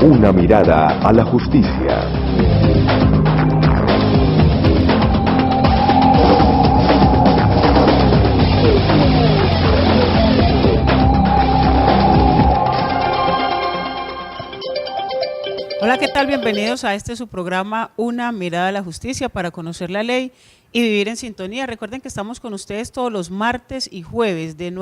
Una mirada a la justicia. Hola, ¿qué tal? Bienvenidos a su programa Una mirada a la justicia para conocer la ley y vivir en sintonía. Recuerden que estamos con ustedes todos los martes y jueves de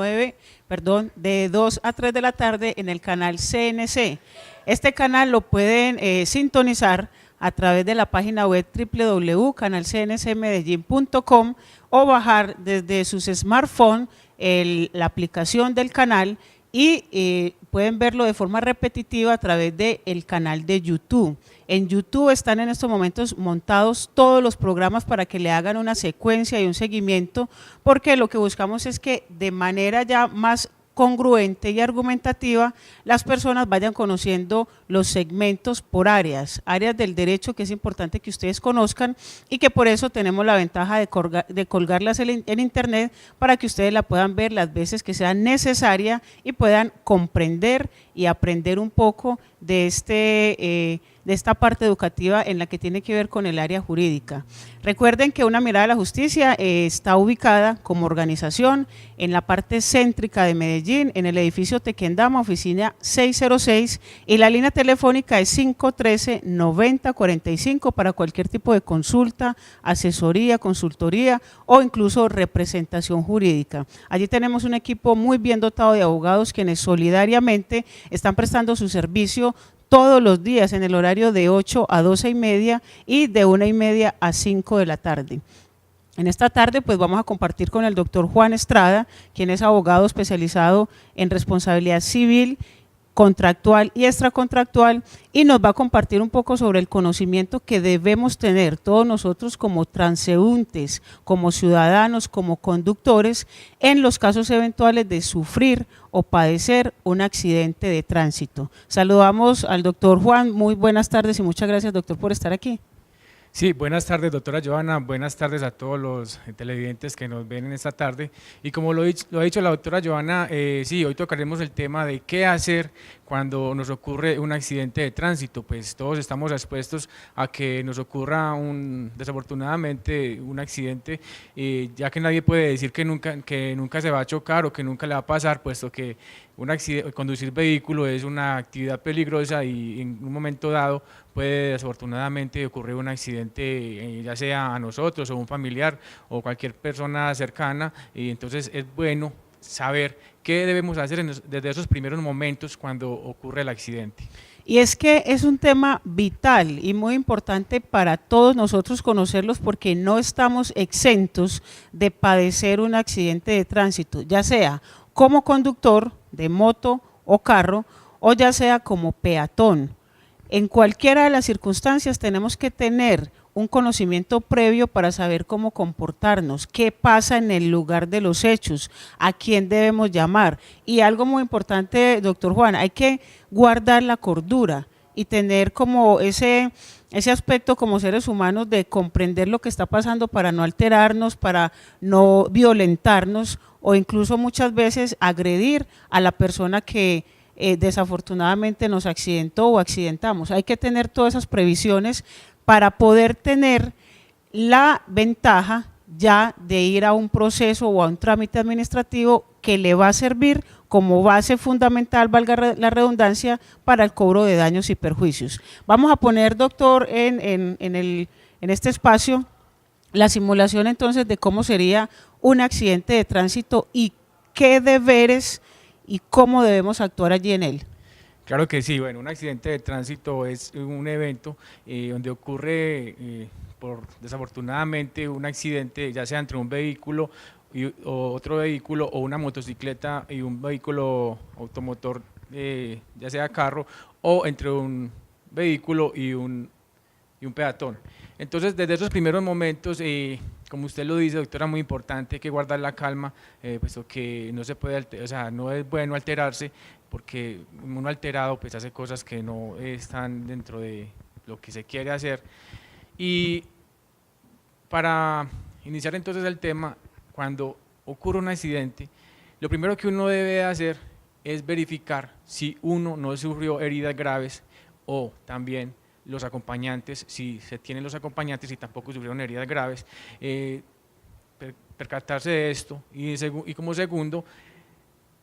2 a 3 de la tarde en el canal CNC. Este canal lo pueden sintonizar a través de la página web www.canalcncmedellin.com o bajar desde sus smartphones la aplicación del canal y pueden verlo de forma repetitiva a través del canal de YouTube. En YouTube están en estos momentos montados todos los programas para que le hagan una secuencia y un seguimiento, porque lo que buscamos es que de manera ya más congruente y argumentativa las personas vayan conociendo los segmentos por áreas del derecho, que es importante que ustedes conozcan y que por eso tenemos la ventaja de colgarlas en internet para que ustedes la puedan ver las veces que sea necesaria y puedan comprender y aprender un poco de esta parte educativa en la que tiene que ver con el área jurídica. Recuerden que Una mirada a la justicia está ubicada como organización en la parte céntrica de Medellín, en el edificio Tequendama, oficina 606, y la línea telefónica es 513-9045 para cualquier tipo de consulta, asesoría, consultoría o incluso representación jurídica. Allí tenemos un equipo muy bien dotado de abogados quienes solidariamente están prestando su servicio todos los días en el horario de 8 a 12:30 y de 1:30 a 5 de la tarde. En esta tarde pues vamos a compartir con el doctor Juan Estrada, quien es abogado especializado en responsabilidad civil, contractual y extracontractual, y nos va a compartir un poco sobre el conocimiento que debemos tener todos nosotros como transeúntes, como ciudadanos, como conductores, en los casos eventuales de sufrir o padecer un accidente de tránsito. Saludamos al doctor Juan, muy buenas tardes y muchas gracias, doctor, por estar aquí. Sí, buenas tardes, doctora Joana, buenas tardes a todos los televidentes que nos ven en esta tarde. Y como lo ha dicho la doctora Joana, sí, hoy tocaremos el tema de qué hacer cuando nos ocurre un accidente de tránsito. Pues todos estamos expuestos a que nos ocurra desafortunadamente un accidente, ya que nadie puede decir que nunca se va a chocar o que nunca le va a pasar, puesto que conducir vehículo es una actividad peligrosa y en un momento dado puede desafortunadamente ocurrir un accidente, ya sea a nosotros o un familiar o cualquier persona cercana, y entonces es bueno saber qué debemos hacer desde esos primeros momentos cuando ocurre el accidente. Y es que es un tema vital y muy importante para todos nosotros conocerlos, porque no estamos exentos de padecer un accidente de tránsito, ya sea como conductor de moto o carro o ya sea como peatón. En cualquiera de las circunstancias tenemos que tener un conocimiento previo para saber cómo comportarnos, qué pasa en el lugar de los hechos, a quién debemos llamar. Y algo muy importante, doctor Juan, hay que guardar la cordura y tener como ese aspecto como seres humanos de comprender lo que está pasando para no alterarnos, para no violentarnos o incluso muchas veces agredir a la persona que desafortunadamente nos accidentó o accidentamos. Hay que tener todas esas previsiones para poder tener la ventaja ya de ir a un proceso o a un trámite administrativo que le va a servir como base fundamental, valga la redundancia, para el cobro de daños y perjuicios. Vamos a poner, doctor, en este espacio la simulación entonces de cómo sería un accidente de tránsito y qué deberes y cómo debemos actuar allí en él. Claro que sí. Bueno, un accidente de tránsito es un evento donde ocurre, desafortunadamente, un accidente, ya sea entre un vehículo o otro vehículo, o una motocicleta y un vehículo automotor, ya sea carro, o entre un vehículo y un peatón. Entonces, desde esos primeros momentos, como usted lo dice, doctora, muy importante, hay que guardar la calma, puesto que no se puede, no es bueno alterarse, porque uno alterado pues hace cosas que no están dentro de lo que se quiere hacer. Y para iniciar entonces el tema, cuando ocurre un accidente, lo primero que uno debe hacer es verificar si uno no sufrió heridas graves o también los acompañantes, si se tienen los acompañantes y tampoco sufrieron heridas graves, percatarse de esto y como segundo,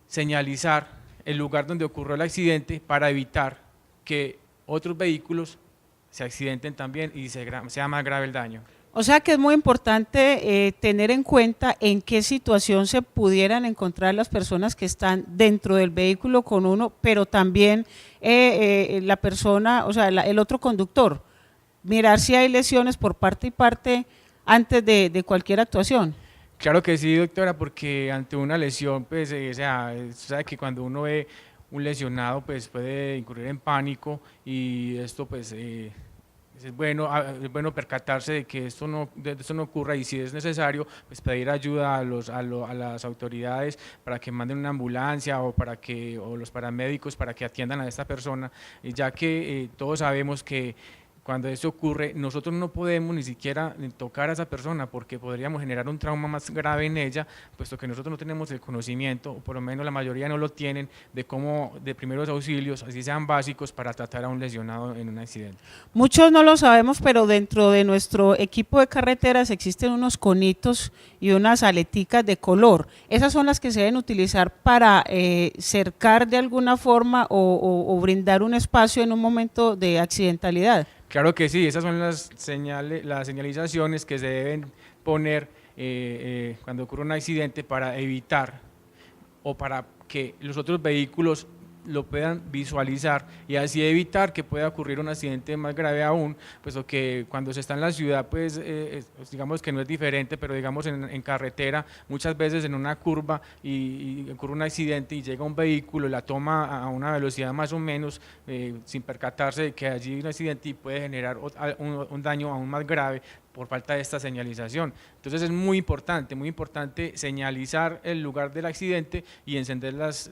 señalizar el lugar donde ocurrió el accidente para evitar que otros vehículos se accidenten también y sea más grave el daño. O sea que es muy importante tener en cuenta en qué situación se pudieran encontrar las personas que están dentro del vehículo con uno, pero también la persona, o sea, el otro conductor, mirar si hay lesiones por parte y parte antes de cualquier actuación. Claro que sí, doctora, porque ante una lesión, pues, o sea, sabe que cuando uno ve un lesionado, pues puede incurrir en pánico y esto, pues, es bueno percatarse de que esto no ocurra y si es necesario, pues pedir ayuda a las autoridades para que manden una ambulancia o los paramédicos para que atiendan a esta persona, ya que todos sabemos que cuando esto ocurre, nosotros no podemos ni siquiera tocar a esa persona porque podríamos generar un trauma más grave en ella, puesto que nosotros no tenemos el conocimiento, o por lo menos la mayoría no lo tienen, de primeros auxilios, así sean básicos, para tratar a un lesionado en un accidente. Muchos no lo sabemos, pero dentro de nuestro equipo de carreteras existen unos conitos y unas aleticas de color. Esas son las que se deben utilizar para cercar de alguna forma o brindar un espacio en un momento de accidentalidad. Claro que sí, esas son las señalizaciones que se deben poner cuando ocurre un accidente para evitar o para que los otros vehículos lo puedan visualizar y así evitar que pueda ocurrir un accidente más grave aún, puesto que cuando se está en la ciudad, pues digamos que no es diferente, pero digamos en carretera, muchas veces en una curva y ocurre un accidente y llega un vehículo y la toma a una velocidad más o menos sin percatarse de que allí hay un accidente y puede generar un daño aún más grave por falta de esta señalización. Entonces es muy importante señalizar el lugar del accidente y encender las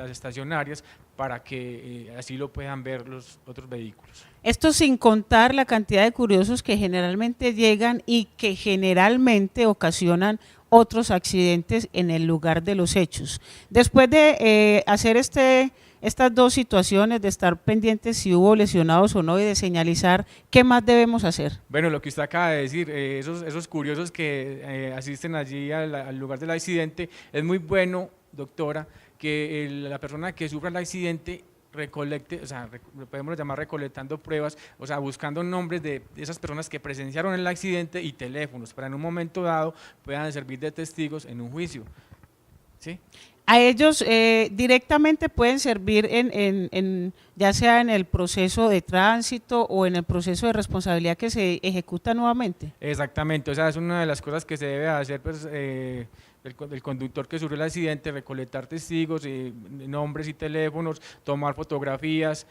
estacionarias para que así lo puedan ver los otros vehículos. Esto sin contar la cantidad de curiosos que generalmente llegan y que generalmente ocasionan otros accidentes en el lugar de los hechos. Después de hacer estas dos situaciones, de estar pendientes si hubo lesionados o no y de señalizar, ¿qué más debemos hacer? Bueno, lo que usted acaba de decir, esos curiosos que asisten allí al lugar del accidente, es muy bueno, doctora, que la persona que sufra el accidente recolecte, o sea, lo podemos llamar recolectando pruebas, o sea, buscando nombres de esas personas que presenciaron el accidente y teléfonos, para en un momento dado puedan servir de testigos en un juicio. ¿Sí? A ellos directamente pueden servir ya sea en el proceso de tránsito o en el proceso de responsabilidad que se ejecuta nuevamente. Exactamente, o sea, es una de las cosas que se debe hacer, pues, el conductor que sufrió el accidente, recolectar testigos, nombres y teléfonos, tomar fotografías,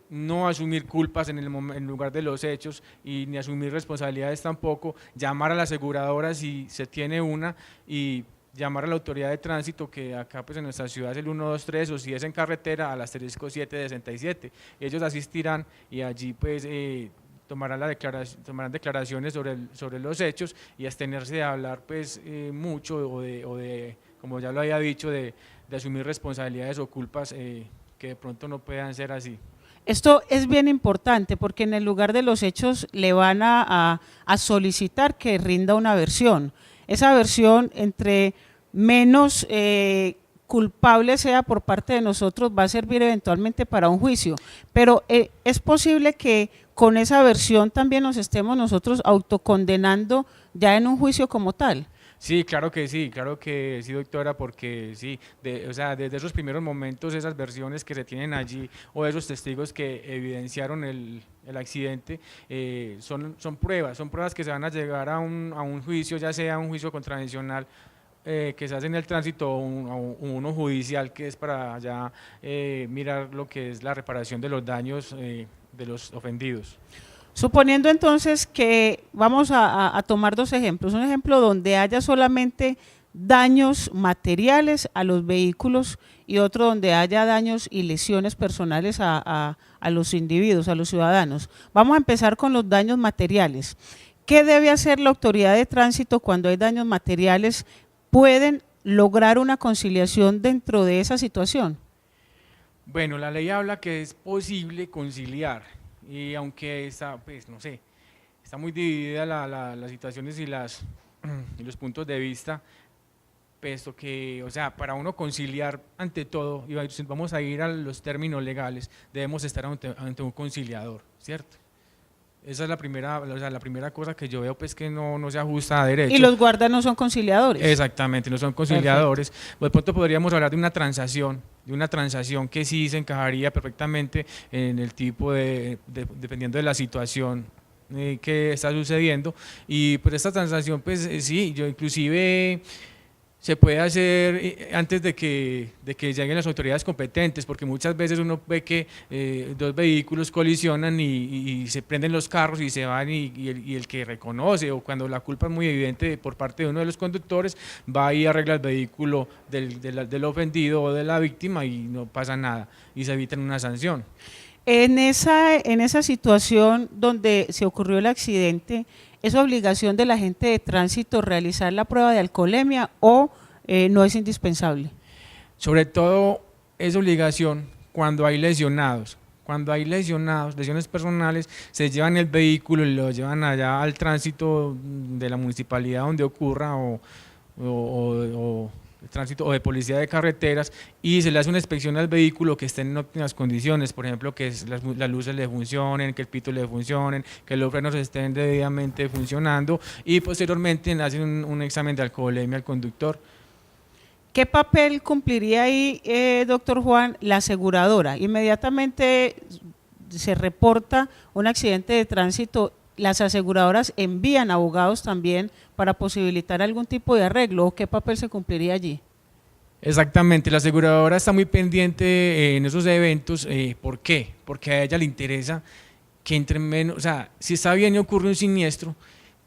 no asumir culpas en lugar de los hechos y ni asumir responsabilidades tampoco, llamar a la aseguradora si se tiene una y llamar a la autoridad de tránsito, que acá pues en nuestra ciudad es el 123, o si es en carretera al asterisco 767. Ellos asistirán y allí pues tomarán declaraciones sobre los hechos y abstenerse de hablar pues mucho o de, como ya lo había dicho, de asumir responsabilidades o culpas que de pronto no puedan ser así. Esto es bien importante porque en el lugar de los hechos le van a solicitar que rinda una versión. Esa versión, entre menos culpable sea por parte de nosotros, va a servir eventualmente para un juicio, pero es posible que con esa versión también nos estemos nosotros autocondenando ya en un juicio como tal. Sí, claro que sí, doctora, porque sí, o sea, desde esos primeros momentos, esas versiones que se tienen allí o esos testigos que evidenciaron el accidente, son pruebas que se van a llegar a un juicio, ya sea un juicio contravencional que se hace en el tránsito o uno judicial, que es para ya mirar lo que es la reparación de los daños de los ofendidos. Suponiendo entonces que vamos a tomar dos ejemplos, un ejemplo donde haya solamente daños materiales a los vehículos y otro donde haya daños y lesiones personales a los individuos, a los ciudadanos. Vamos a empezar con los daños materiales. ¿Qué debe hacer la autoridad de tránsito cuando hay daños materiales? ¿Pueden lograr una conciliación dentro de esa situación? Bueno, la ley habla que es posible conciliar y aunque está, pues no sé, está muy dividida las situaciones y los puntos de vista, puesto que, o sea, para uno conciliar ante todo, y vamos a ir a los términos legales, debemos estar ante un conciliador, ¿cierto? Esa es la primera, o sea, la primera cosa que yo veo pues que no se ajusta a derecho. Y los guardas no son conciliadores. Exactamente, no son conciliadores. Pues de pronto podríamos hablar de una transacción que sí se encajaría perfectamente en el tipo dependiendo de la situación que está sucediendo. Y pues esta transacción, pues sí, yo inclusive se puede hacer antes de que lleguen las autoridades competentes, porque muchas veces uno ve que dos vehículos colisionan y se prenden los carros y se van y el que reconoce, o cuando la culpa es muy evidente por parte de uno de los conductores, va y arregla el vehículo del ofendido o de la víctima y no pasa nada y se evita una sanción. En esa situación donde se ocurrió el accidente, ¿es obligación del agente de tránsito realizar la prueba de alcoholemia o no es indispensable? Sobre todo es obligación cuando hay lesionados. Cuando hay lesiones personales, se llevan el vehículo y lo llevan allá al tránsito de la municipalidad donde ocurra o tránsito o de policía de carreteras y se le hace una inspección al vehículo que esté en óptimas condiciones, por ejemplo que las luces le funcionen, que el pito le funcionen, que los frenos estén debidamente funcionando y posteriormente le hacen un examen de alcoholemia al conductor. ¿Qué papel cumpliría ahí, doctor Juan, la aseguradora? Inmediatamente se reporta un accidente de tránsito, las aseguradoras envían abogados también para posibilitar algún tipo de arreglo, ¿o qué papel se cumpliría allí? Exactamente, la aseguradora está muy pendiente en esos eventos. ¿Por qué? Porque a ella le interesa que entre menos, o sea, si está bien y ocurre un siniestro,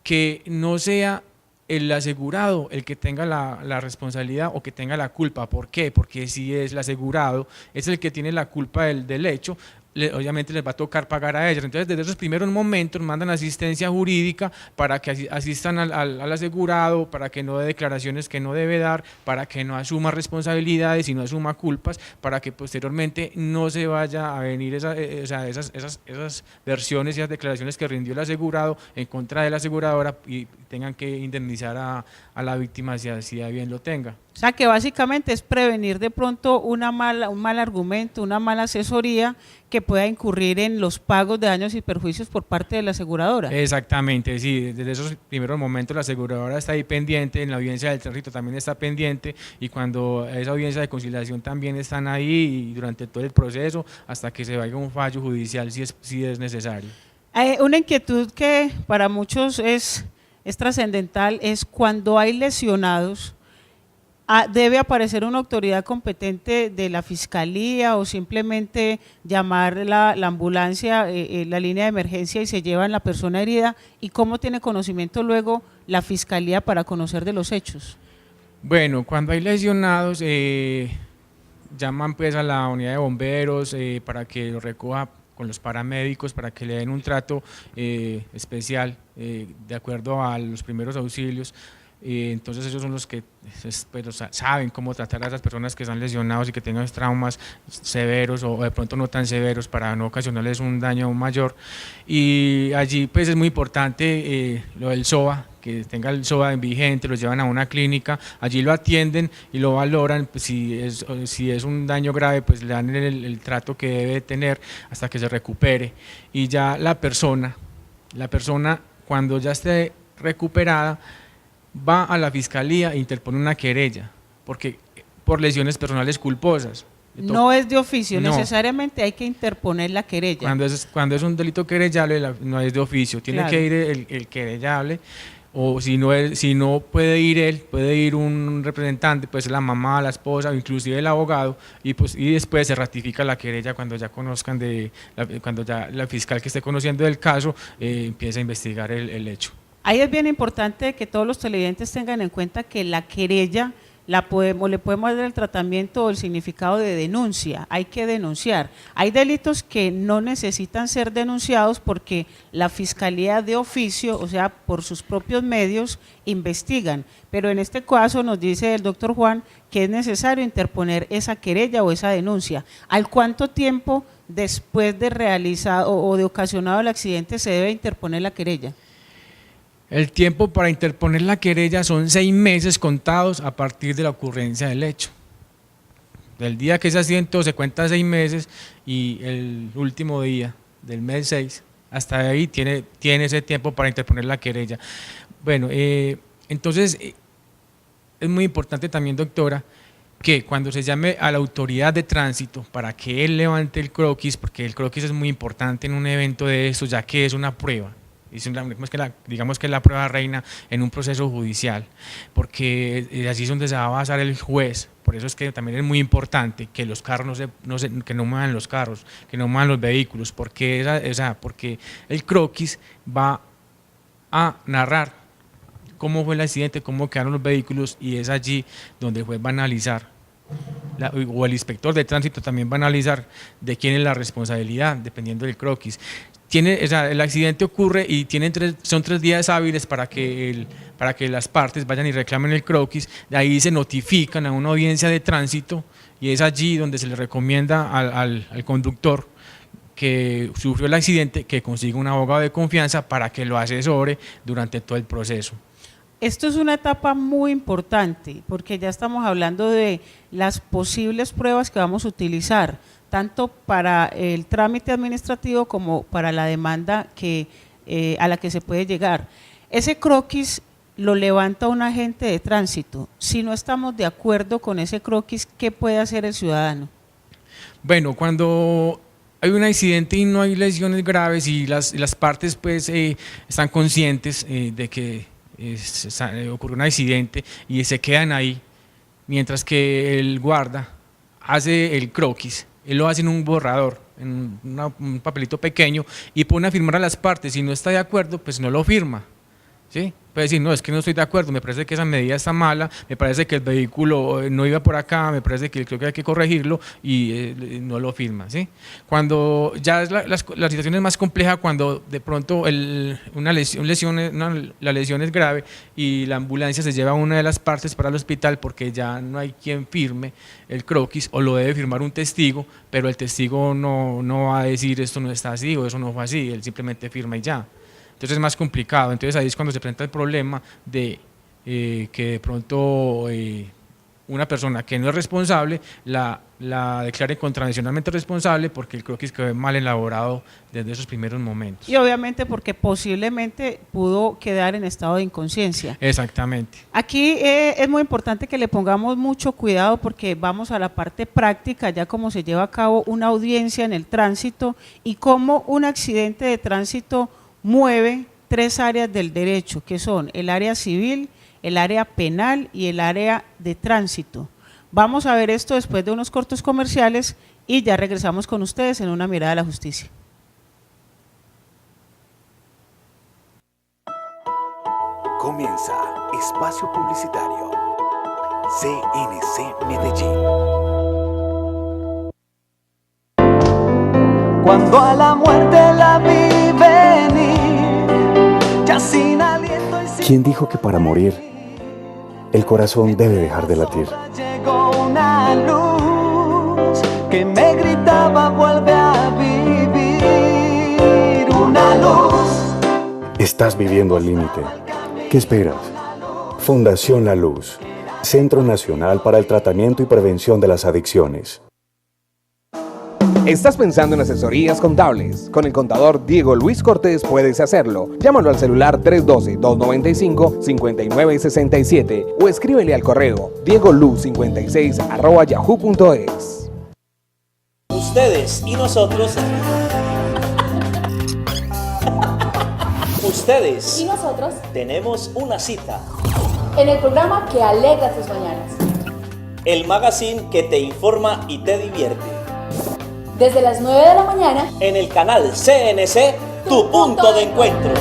que no sea el asegurado el que tenga la responsabilidad o que tenga la culpa. ¿Por qué? Porque si es el asegurado, es el que tiene la culpa del hecho, obviamente les va a tocar pagar a ellos. Entonces, desde esos primeros momentos mandan asistencia jurídica para que asistan al asegurado, para que no dé declaraciones que no debe dar, para que no asuma responsabilidades y no asuma culpas, para que posteriormente no se vaya a venir esas versiones y esas declaraciones que rindió el asegurado en contra de la aseguradora y tengan que indemnizar a la víctima si así bien lo tenga. O sea que básicamente es prevenir de pronto un mal argumento, una mala asesoría que pueda incurrir en los pagos de daños y perjuicios por parte de la aseguradora. Exactamente, sí, desde esos primeros momentos la aseguradora está ahí pendiente, en la audiencia del tránsito también está pendiente y cuando esa audiencia de conciliación también están ahí y durante todo el proceso hasta que se vaya un fallo judicial si es necesario. Una inquietud que para muchos es trascendental es cuando hay lesionados, ¿debe aparecer una autoridad competente de la fiscalía o simplemente llamar la ambulancia, la línea de emergencia y se llevan la persona herida? ¿Y cómo tiene conocimiento luego la fiscalía para conocer de los hechos? Bueno, cuando hay lesionados llaman pues a la unidad de bomberos para que lo recoja con los paramédicos para que le den un trato especial de acuerdo a los primeros auxilios. Entonces ellos son los que saben cómo tratar a esas personas que están lesionados y que tengan traumas severos o de pronto no tan severos para no ocasionarles un daño mayor. Y allí pues es muy importante lo del SOA, que tenga el SOA vigente, los llevan a una clínica, allí lo atienden y lo valoran, pues si es un daño grave pues le dan el trato que debe tener hasta que se recupere y ya la persona cuando ya esté recuperada va a la fiscalía e interpone una querella, porque por lesiones personales culposas. No es de oficio, no. Necesariamente hay que interponer la querella. Cuando es un delito querellable no es de oficio, tiene que ir el querellable, o si no puede ir él, puede ir un representante, puede ser la mamá, la esposa o inclusive el abogado y después se ratifica la querella cuando ya conozcan cuando ya la fiscal que esté conociendo del caso empieza a investigar el hecho. Ahí es bien importante que todos los televidentes tengan en cuenta que la querella le podemos dar el tratamiento o el significado de denuncia. Hay que denunciar. Hay delitos que no necesitan ser denunciados porque la Fiscalía de oficio, o sea, por sus propios medios, investigan. Pero en este caso nos dice el doctor Juan que es necesario interponer esa querella o esa denuncia. ¿Al cuánto tiempo después de realizado o de ocasionado el accidente se debe interponer la querella? El tiempo para interponer la querella son 6 meses contados a partir de la ocurrencia del hecho. Del día que ese accidente se cuenta 6 meses y el último día del mes 6, hasta ahí tiene ese tiempo para interponer la querella. Bueno, entonces es muy importante también, doctora, que cuando se llame a la autoridad de tránsito para que él levante el croquis, porque el croquis es muy importante en un evento de estos, ya que es una prueba. Digamos que es la prueba reina en un proceso judicial, porque así es donde se va a basar el juez. Por eso es que también es muy importante que los carros que no muevan los carros, que no muevan los vehículos, porque el croquis va a narrar cómo fue el accidente, cómo quedaron los vehículos, y es allí donde el juez va a analizar, o el inspector de tránsito también va a analizar de quién es la responsabilidad, dependiendo del croquis. El accidente ocurre y son 3 días hábiles para que las partes vayan y reclamen el croquis. De ahí se notifican a una audiencia de tránsito y es allí donde se le recomienda al conductor que sufrió el accidente que consiga un abogado de confianza para que lo asesore durante todo el proceso. Esto es una etapa muy importante porque ya estamos hablando de las posibles pruebas que vamos a utilizar, tanto para el trámite administrativo como para la demanda a la que se puede llegar. Ese croquis lo levanta un agente de tránsito. Si no estamos de acuerdo con ese croquis, ¿qué puede hacer el ciudadano? Bueno, cuando hay un accidente y no hay lesiones graves y las partes pues están conscientes de que ocurrió un accidente y se quedan ahí, mientras que el guarda hace el croquis, él lo hace en un borrador, en un papelito pequeño, y pone a firmar a las partes. Si no está de acuerdo, pues no lo firma, ¿sí? Puede decir, no, es que no estoy de acuerdo, me parece que esa medida está mala, me parece que el vehículo no iba por acá, me parece que creo que hay que corregirlo, y no lo firma, ¿sí? Cuando ya es la situación es más compleja, cuando de pronto la lesión es grave y la ambulancia se lleva a una de las partes para el hospital porque ya no hay quien firme el croquis, o lo debe firmar un testigo, pero el testigo no va a decir esto no está así o eso no fue así, él simplemente firma y ya. Entonces es más complicado. Entonces ahí es cuando se presenta el problema de que de pronto una persona que no es responsable la declare contravencionalmente responsable porque el croquis quedó mal elaborado desde esos primeros momentos. Y obviamente porque posiblemente pudo quedar en estado de inconsciencia. Exactamente. Aquí es muy importante que le pongamos mucho cuidado porque vamos a la parte práctica, ya cómo se lleva a cabo una audiencia en el tránsito y cómo un accidente de tránsito mueve 3 áreas del derecho, que son el área civil, el área penal y el área de tránsito. Vamos a ver esto después de unos cortos comerciales y ya regresamos con ustedes en Una Mirada a la Justicia. Comienza Espacio Publicitario. CNC Medellín. Cuando a la muerte la vi venir, ya sin aliento y sin... ¿Quién dijo que para morir el corazón debe dejar de latir? Llegó una luz que me gritaba vuelve a vivir, una luz. Estás viviendo al límite. ¿Qué esperas? Fundación La Luz, Centro Nacional para el Tratamiento y Prevención de las Adicciones. ¿Estás pensando en asesorías contables? Con el contador Diego Luis Cortés puedes hacerlo. Llámalo al celular 312-295-5967 o escríbele al correo diegolu56@yahoo.es. Ustedes y nosotros. Ustedes y nosotros tenemos una cita en el programa que alegra tus mañanas. El magazine que te informa y te divierte. Desde las 9 de la mañana en el canal CNC, tu punto de encuentro.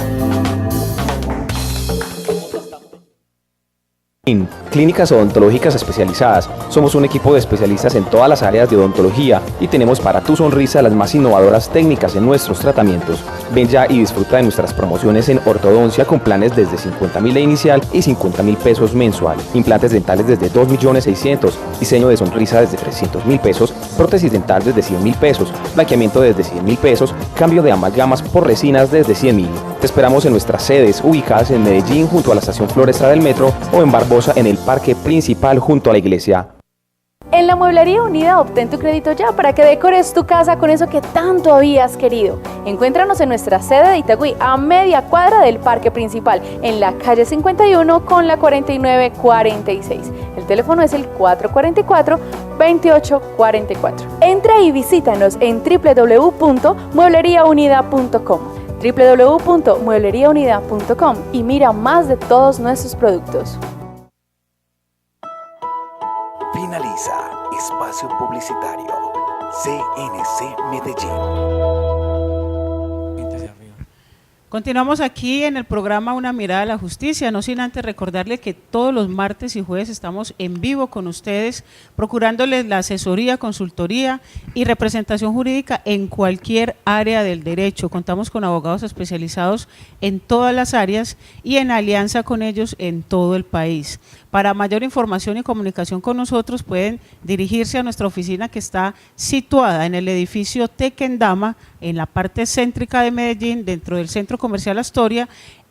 Clínicas odontológicas especializadas. Somos un equipo de especialistas en todas las áreas de odontología y tenemos para tu sonrisa las más innovadoras técnicas en nuestros tratamientos. Ven ya y disfruta de nuestras promociones en ortodoncia con planes desde 50.000 de inicial y 50.000 pesos mensual. Implantes dentales desde 2.600.000, diseño de sonrisa desde 300.000 pesos, prótesis dental desde 100.000 pesos, blanqueamiento desde 100.000 pesos, cambio de amalgamas por resinas desde 100.000. Te esperamos en nuestras sedes ubicadas en Medellín junto a la estación Floresta del Metro o en Barbosa en el parque principal junto a la iglesia. En la Mueblería Unida obtén tu crédito ya para que decores tu casa con eso que tanto habías querido. Encuéntranos en nuestra sede de Itagüí, a media cuadra del parque principal, en la calle 51 con la 4946. El teléfono es el 444-2844. Entra y visítanos en www.muebleriaunida.com www.muebleriaunida.com y mira más de todos nuestros productos. Finaliza Espacio Publicitario. CNC Medellín. Continuamos aquí en el programa Una Mirada a la Justicia, no sin antes recordarle que todos los martes y jueves estamos en vivo con ustedes, procurándoles la asesoría, consultoría y representación jurídica en cualquier área del derecho. Contamos con abogados especializados en todas las áreas y en alianza con ellos en todo el país. Para mayor información y comunicación con nosotros pueden dirigirse a nuestra oficina que está situada en el edificio Tequendama, en la parte céntrica de Medellín, dentro del Centro Comercial Astoria,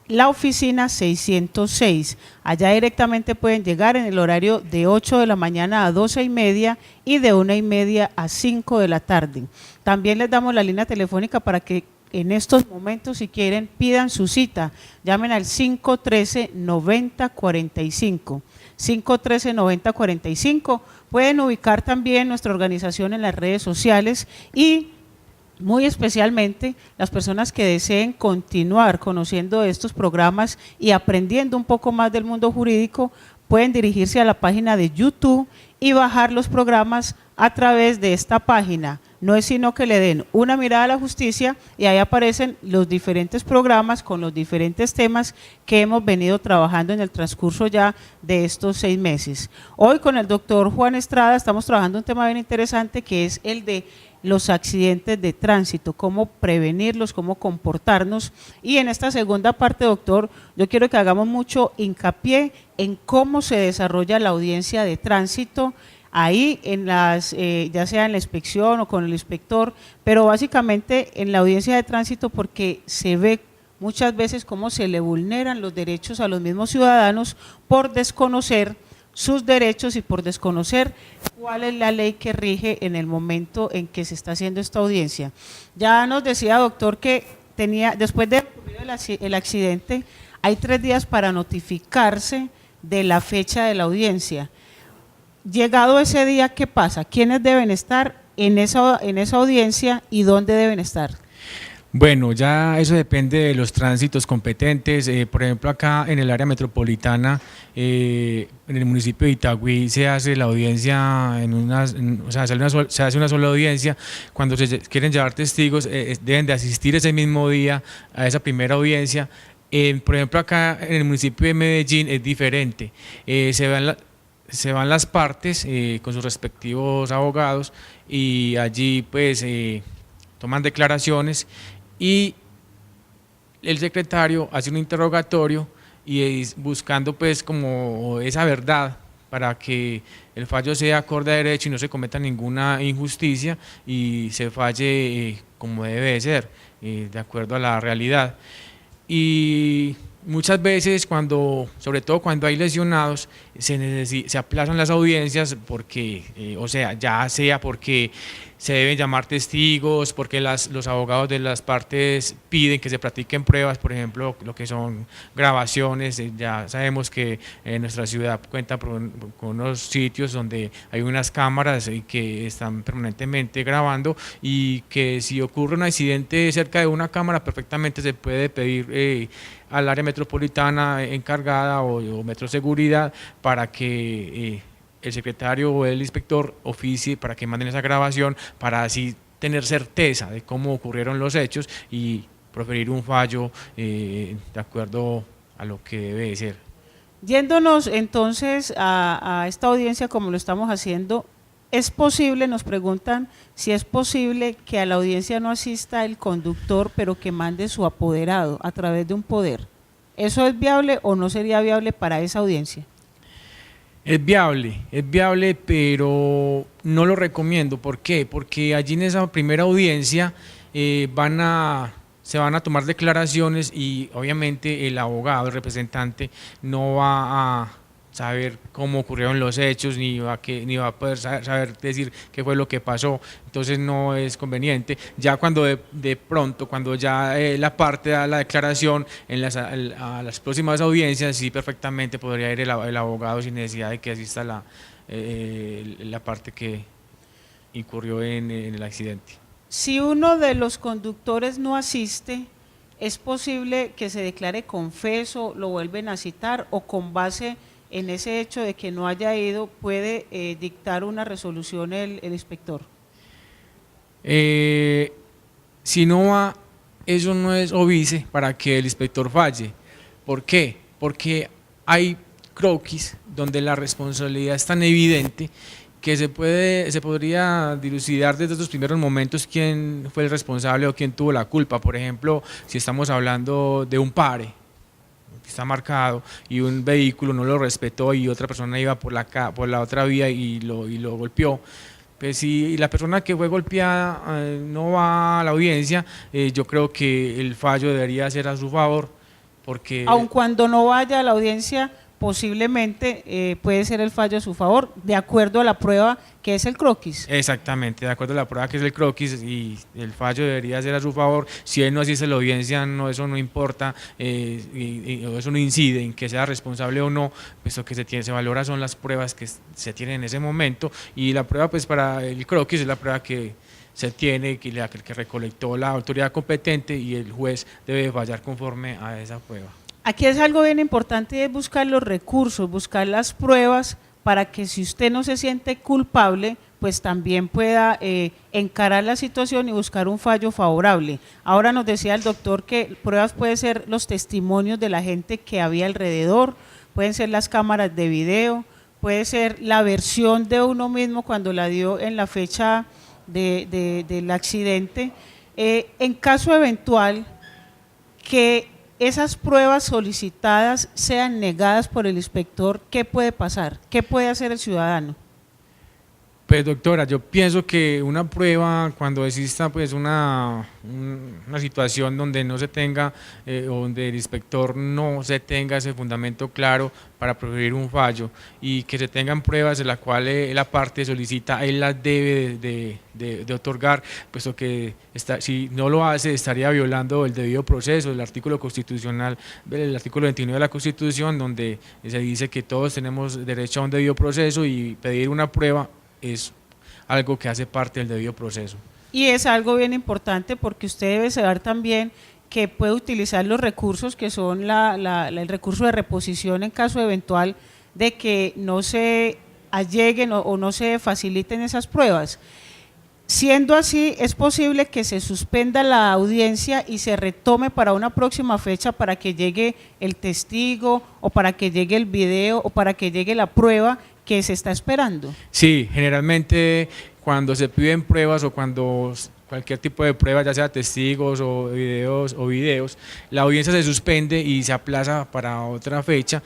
la oficina 606. Allá directamente pueden llegar en el horario de 8 de la mañana a 12:30 y de 1:30 a 5 de la tarde. También les damos la línea telefónica para que en estos momentos, si quieren, pidan su cita. Llamen al 513-9045. 513-9045. Pueden ubicar también nuestra organización en las redes sociales y muy especialmente las personas que deseen continuar conociendo estos programas y aprendiendo un poco más del mundo jurídico, pueden dirigirse a la página de YouTube y bajar los programas a través de esta página. No es sino que le den una mirada a la justicia y ahí aparecen los diferentes programas con los diferentes temas que hemos venido trabajando en el transcurso ya de estos 6 meses. Hoy con el doctor Juan Estrada estamos trabajando un tema bien interesante que es el de los accidentes de tránsito, cómo prevenirlos, cómo comportarnos. Y en esta segunda parte, doctor, yo quiero que hagamos mucho hincapié en cómo se desarrolla la audiencia de tránsito, ahí en las, ya sea en la inspección o con el inspector, pero básicamente en la audiencia de tránsito porque se ve muchas veces cómo se le vulneran los derechos a los mismos ciudadanos por desconocer sus derechos y por desconocer cuál es la ley que rige en el momento en que se está haciendo esta audiencia. Ya nos decía, doctor, que después de ocurrido el accidente, hay 3 días para notificarse de la fecha de la audiencia. Llegado ese día, ¿qué pasa? ¿Quiénes deben estar en esa audiencia y dónde deben estar? Bueno, ya eso depende de los tránsitos competentes. Por ejemplo, acá en el área metropolitana, en el municipio de Itagüí, se hace la audiencia se hace una sola audiencia. Cuando se quieren llevar testigos, deben de asistir ese mismo día a esa primera audiencia. Por ejemplo, acá en el municipio de Medellín es diferente. Se van las partes con sus respectivos abogados y allí pues toman declaraciones y el secretario hace un interrogatorio y buscando pues como esa verdad para que el fallo sea acorde a derecho y no se cometa ninguna injusticia y se falle como debe de ser, de acuerdo a la realidad. Y muchas veces, sobre todo cuando hay lesionados, se aplazan las audiencias porque, ya sea porque se deben llamar testigos, porque los abogados de las partes piden que se practiquen pruebas, por ejemplo, lo que son grabaciones. Ya sabemos que nuestra ciudad cuenta con unos sitios donde hay unas cámaras que están permanentemente grabando y que si ocurre un accidente cerca de una cámara, perfectamente se puede pedir al área metropolitana encargada o Metroseguridad para que el secretario o el inspector oficie para que manden esa grabación para así tener certeza de cómo ocurrieron los hechos y proferir un fallo de acuerdo a lo que debe de ser. Yéndonos entonces a esta audiencia como lo estamos haciendo, ¿es posible, nos preguntan, si es posible que a la audiencia no asista el conductor, pero que mande su apoderado a través de un poder? ¿Eso es viable o no sería viable para esa audiencia? Es viable, pero no lo recomiendo. ¿Por qué? Porque allí en esa primera audiencia se van a tomar declaraciones y obviamente el abogado, el representante, no va a saber cómo ocurrieron los hechos, ni va a poder saber decir qué fue lo que pasó. Entonces no es conveniente. Ya cuando de pronto, cuando ya la parte da la declaración a las próximas audiencias, sí perfectamente podría ir el abogado sin necesidad de que asista la parte que incurrió en el accidente. Si uno de los conductores no asiste, ¿es posible que se declare confeso, lo vuelven a citar o con base en ese hecho de que no haya ido puede dictar una resolución el inspector? Si no va, eso no es óbice para que el inspector falle. ¿Por qué? Porque hay croquis donde la responsabilidad es tan evidente que se podría dilucidar desde los primeros momentos quién fue el responsable o quién tuvo la culpa. Por ejemplo, si estamos hablando de un pare, que está marcado y un vehículo no lo respetó y otra persona iba por la otra vía y lo golpeó. Pues si la persona que fue golpeada no va a la audiencia, yo creo que el fallo debería ser a su favor, porque… Aun cuando no vaya a la audiencia, posiblemente puede ser el fallo a su favor, de acuerdo a la prueba que es el croquis. Exactamente, de acuerdo a la prueba que es el croquis, y el fallo debería ser a su favor. Si él no asiste a la audiencia, eso no importa, eso no incide en que sea responsable o no, pues lo que se valora son las pruebas que se tienen en ese momento, y la prueba pues para el croquis es la prueba que se tiene, que recolectó la autoridad competente, y el juez debe fallar conforme a esa prueba. Aquí es algo bien importante y es buscar los recursos, buscar las pruebas para que si usted no se siente culpable, pues también pueda encarar la situación y buscar un fallo favorable. Ahora nos decía el doctor que pruebas pueden ser los testimonios de la gente que había alrededor, pueden ser las cámaras de video, puede ser la versión de uno mismo cuando la dio en la fecha del accidente. En caso eventual que esas pruebas solicitadas sean negadas por el inspector, ¿qué puede pasar? ¿Qué puede hacer el ciudadano? Pues doctora, yo pienso que una prueba, cuando exista pues una situación donde no se tenga, donde el inspector no se tenga ese fundamento claro para prohibir un fallo, y que se tengan pruebas en las cuales la parte solicita, él las debe de otorgar, puesto que si no lo hace estaría violando el debido proceso, el artículo constitucional, el artículo 29 de la Constitución, donde se dice que todos tenemos derecho a un debido proceso, y pedir una prueba es algo que hace parte del debido proceso. Y es algo bien importante porque usted debe saber también que puede utilizar los recursos que son el recurso de reposición en caso eventual de que no se alleguen o no se faciliten esas pruebas. Siendo así, es posible que se suspenda la audiencia y se retome para una próxima fecha para que llegue el testigo o para que llegue el video o para que llegue la prueba que se está esperando. Sí, generalmente cuando se piden pruebas o cuando cualquier tipo de prueba, ya sea testigos o videos, la audiencia se suspende y se aplaza para otra fecha,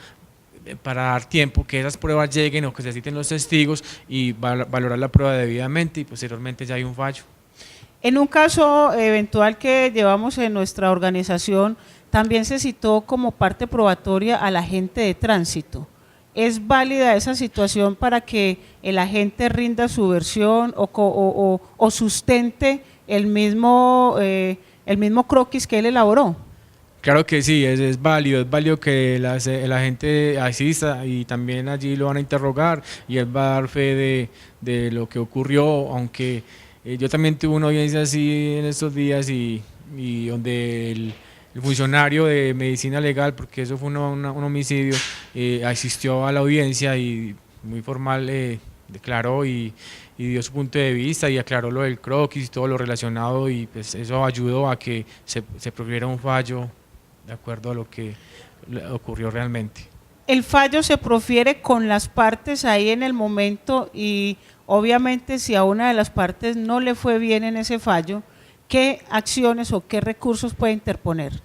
para dar tiempo que esas pruebas lleguen o que se citen los testigos y valorar la prueba debidamente, y posteriormente ya hay un fallo. En un caso eventual que llevamos en nuestra organización, también se citó como parte probatoria al agente de tránsito. ¿Es válida esa situación para que el agente rinda su versión o sustente el mismo croquis que él elaboró? Claro que sí, es válido que el agente asista, y también allí lo van a interrogar y él va a dar fe de lo que ocurrió, aunque yo también tuve una audiencia así en estos días y donde el funcionario de medicina legal, porque eso fue un homicidio, asistió a la audiencia y muy formal declaró y dio su punto de vista y aclaró lo del croquis y todo lo relacionado, y pues eso ayudó a que se prohibiera un fallo de acuerdo a lo que ocurrió realmente. El fallo se profiere con las partes ahí en el momento y obviamente si a una de las partes no le fue bien en ese fallo, ¿qué acciones o qué recursos puede interponer?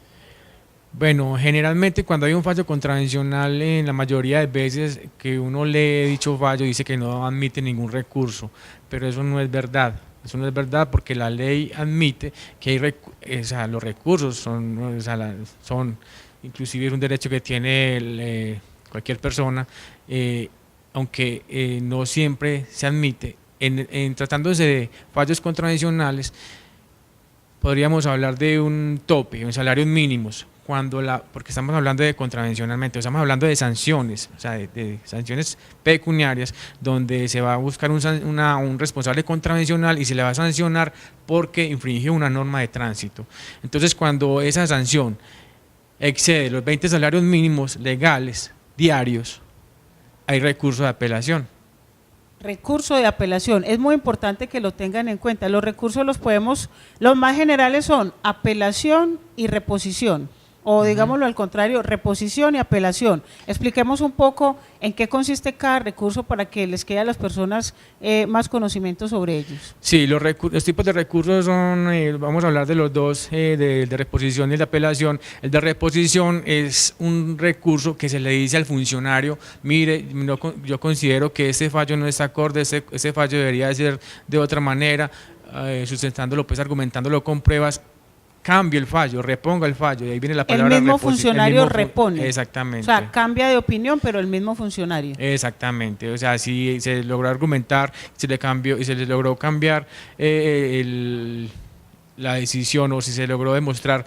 Bueno, generalmente cuando hay un fallo contravencional, en la mayoría de veces que uno lee dicho fallo dice que no admite ningún recurso, pero eso no es verdad. Eso no es verdad porque la ley admite que hay los recursos son inclusive es un derecho que tiene cualquier persona, aunque no siempre se admite. En tratándose de fallos contravencionales, podríamos hablar de un tope, un salarios mínimos, porque estamos hablando de contravencionalmente, estamos hablando de sanciones, o sea, de sanciones pecuniarias, donde se va a buscar un responsable contravencional y se le va a sancionar porque infringió una norma de tránsito. Entonces, cuando esa sanción excede los 20 salarios mínimos legales diarios, hay recurso de apelación. Recurso de apelación, es muy importante que lo tengan en cuenta. Los recursos los más generales son apelación y reposición, o digámoslo al contrario, reposición y apelación. Expliquemos un poco en qué consiste cada recurso para que les quede a las personas más conocimiento sobre ellos. Sí, los tipos de recursos son, vamos a hablar de los dos, de reposición y de apelación. El de reposición es un recurso que se le dice al funcionario: mire, yo considero que este fallo no está acorde, ese fallo debería ser de otra manera, sustentándolo, pues argumentándolo con pruebas. Cambie el fallo, reponga el fallo, y ahí viene la palabra. El mismo funcionario repone. Exactamente. O sea, cambia de opinión, pero el mismo funcionario. Exactamente, o sea, si se logró argumentar, se le logró cambiar la decisión, o si se logró demostrar